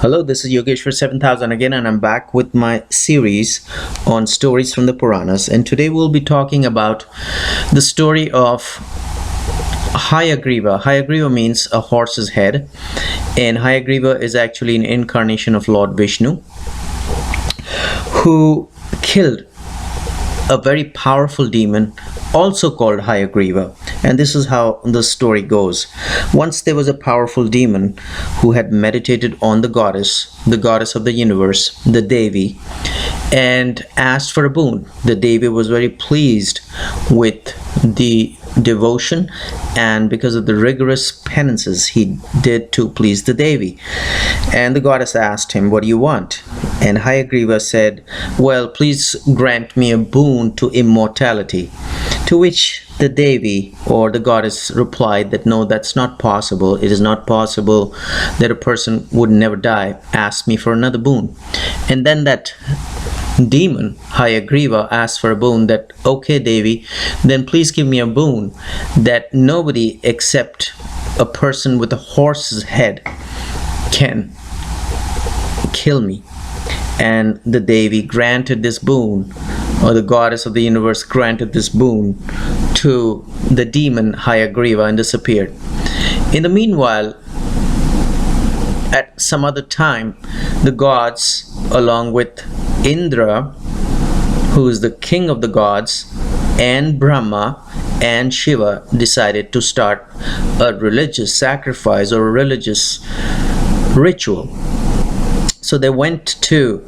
Hello, this is Yogeshwar 7000 again, and I'm back with my series on stories from the Puranas. And today we'll be talking about the story of Hayagriva. Hayagriva means a horse's head, and Hayagriva is actually an incarnation of Lord Vishnu who killed a very powerful demon also called Hayagriva. And this is how the story goes. Once there was a powerful demon who had meditated on the goddess of the universe, the Devi, and asked for a boon. The Devi was very pleased with the devotion and because of the rigorous penances he did to please the Devi. And the goddess asked him, "What do you want?" And Hayagriva said, "Well, please grant me a boon to immortality." To which the Devi or the goddess replied that no, that's not possible. It is not possible that a person would never die. Ask me for another boon. And then that demon, Hayagriva, asked for a boon that, "Okay, Devi, then please give me a boon that nobody except a person with a horse's head can kill me." And the Devi granted this boon, or the goddess of the universe granted this boon to the demon Hayagriva and disappeared. In the meanwhile, at some other time, the gods, along with Indra, who is the king of the gods, and Brahma and Shiva, decided to start a religious sacrifice or a religious ritual. So they went to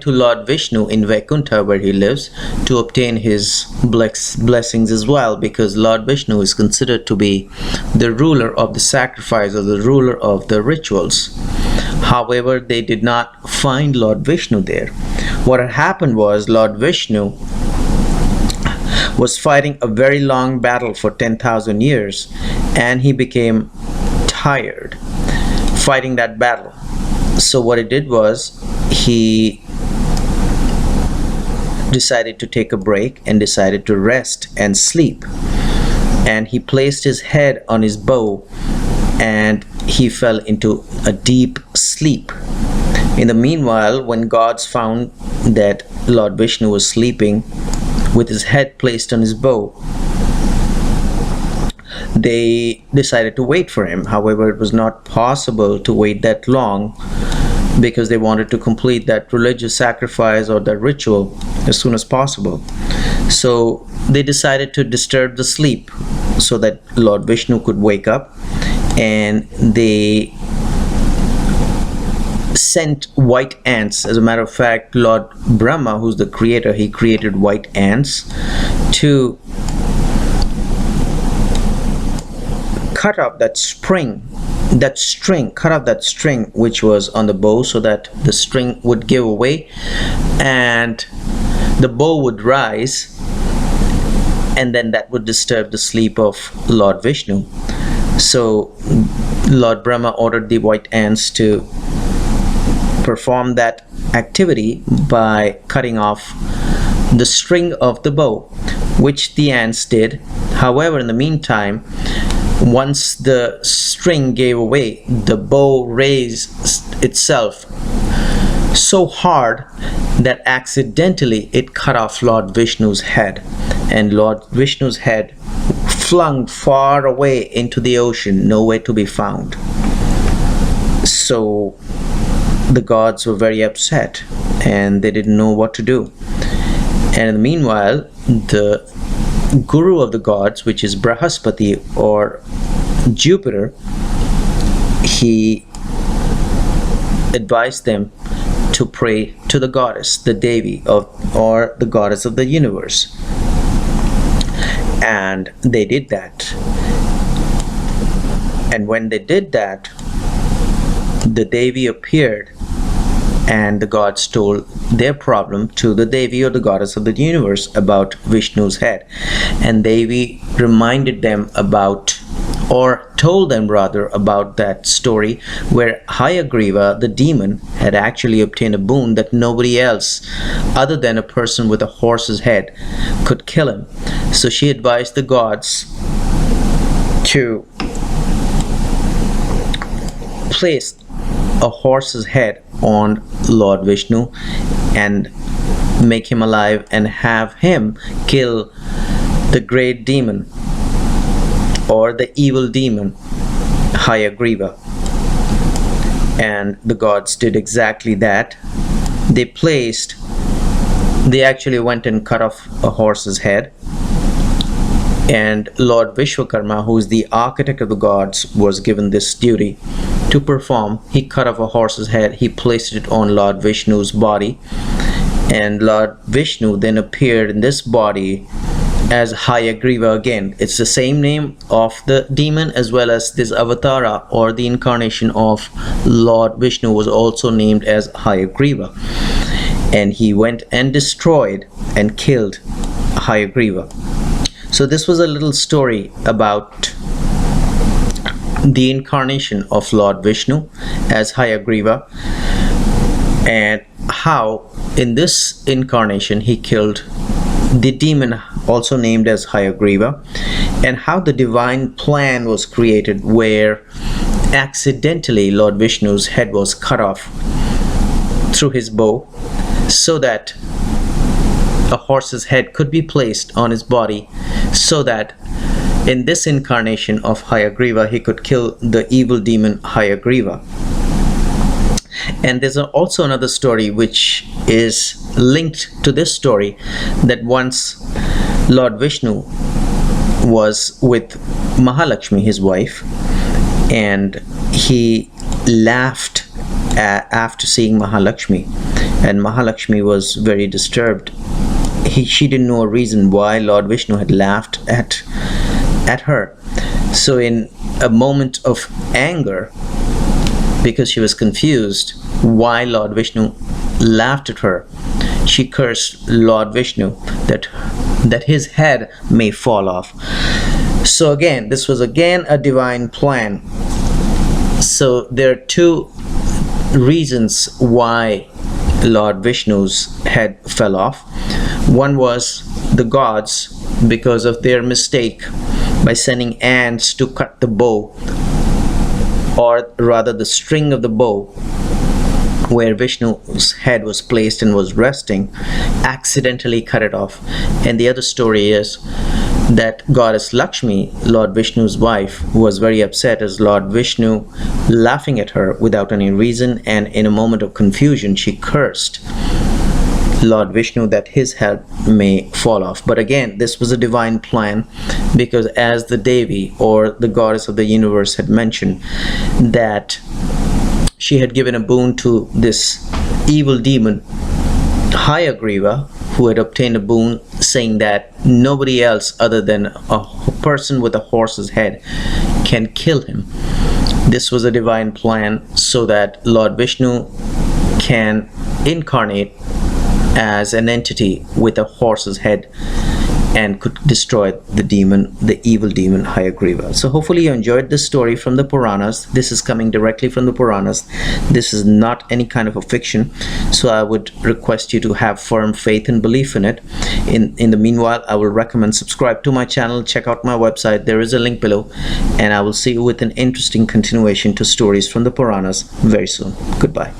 Lord Vishnu in Vaikuntha, where he lives, to obtain his blessings as well, because Lord Vishnu is considered to be the ruler of the sacrifice or the ruler of the rituals. However, they did not find Lord Vishnu there. What had happened was Lord Vishnu was fighting a very long battle for 10,000 years, and he became tired fighting that battle. So what he did was he decided to take a break and decided to rest and sleep. And he placed his head on his bow and he fell into a deep sleep. In the meanwhile, when gods found that Lord Vishnu was sleeping with his head placed on his bow, they decided to wait for him. However, it was not possible to wait that long because they wanted to complete that religious sacrifice or that ritual as soon as possible. So they decided to disturb the sleep so that Lord Vishnu could wake up, and they sent white ants. As a matter of fact, Lord Brahma, who's the creator, he created white ants to cut off that string which was on the bow, so that the string would give away and the bow would rise, and then that would disturb the sleep of Lord Vishnu. So Lord Brahma ordered the white ants to perform that activity by cutting off the string of the bow, which the ants did. However, in the meantime, once the string gave away, the bow raised itself so hard that accidentally it cut off Lord Vishnu's head, and Lord Vishnu's head flung far away into the ocean, nowhere to be found. So the gods were very upset and they didn't know what to do. And in the meanwhile, the guru of the gods, which is Brahaspati or Jupiter, he advised them to pray to the goddess, the Devi or the goddess of the universe. And they did that. And when they did that, the Devi appeared, and the gods told their problem to the Devi or the goddess of the universe about Vishnu's head. And Devi reminded them about, or told them rather, about that story where Hayagriva, the demon, had actually obtained a boon that nobody else other than a person with a horse's head could kill him. So she advised the gods to place a horse's head on Lord Vishnu and make him alive and have him kill the great demon or the evil demon Hayagriva. And the gods did exactly that. They actually went and cut off a horse's head, and Lord Vishwakarma, who is the architect of the gods, was given this duty to perform. He cut off a horse's head, he placed it on Lord Vishnu's body, and Lord Vishnu then appeared in this body as Hayagriva again. It's the same name of the demon, as well as this avatara or the incarnation of Lord Vishnu was also named as Hayagriva. And he went and destroyed and killed Hayagriva. So this was a little story about the incarnation of Lord Vishnu as Hayagriva, and how in this incarnation he killed the demon also named as Hayagriva, and how the divine plan was created where accidentally Lord Vishnu's head was cut off through his bow, so that a horse's head could be placed on his body, so that in this incarnation of Hayagriva he could kill the evil demon Hayagriva. And there's also another story which is linked to this story, that once Lord Vishnu was with Mahalakshmi, his wife, and he laughed after seeing Mahalakshmi, and Mahalakshmi was very disturbed. She didn't know a reason why Lord Vishnu had laughed at her. So in a moment of anger, because she was confused why Lord Vishnu laughed at her, she cursed Lord Vishnu that his head may fall off. So again, this was again a divine plan. So there are two reasons why Lord Vishnu's head fell off. One was the gods, because of their mistake by sending ants to cut the bow, or rather the string of the bow where Vishnu's head was placed and was resting, accidentally cut it off. And the other story is that goddess Lakshmi, Lord Vishnu's wife, was very upset as Lord Vishnu laughing at her without any reason, and in a moment of confusion she cursed Lord Vishnu that his head may fall off. But again, this was a divine plan, because as the Devi or the goddess of the universe had mentioned, that she had given a boon to this evil demon Hayagriva, who had obtained a boon saying that nobody else other than a person with a horse's head can kill him. This was a divine plan so that Lord Vishnu can incarnate as an entity with a horse's head and could destroy the demon, the evil demon Hayagriva. So hopefully you enjoyed this story from the Puranas. This is coming directly from the Puranas. This is not any kind of a fiction. So I would request you to have firm faith and belief in it. In the meanwhile, I will recommend subscribe to my channel, check out my website. There is a link below, and I will see you with an interesting continuation to stories from the Puranas very soon. Goodbye.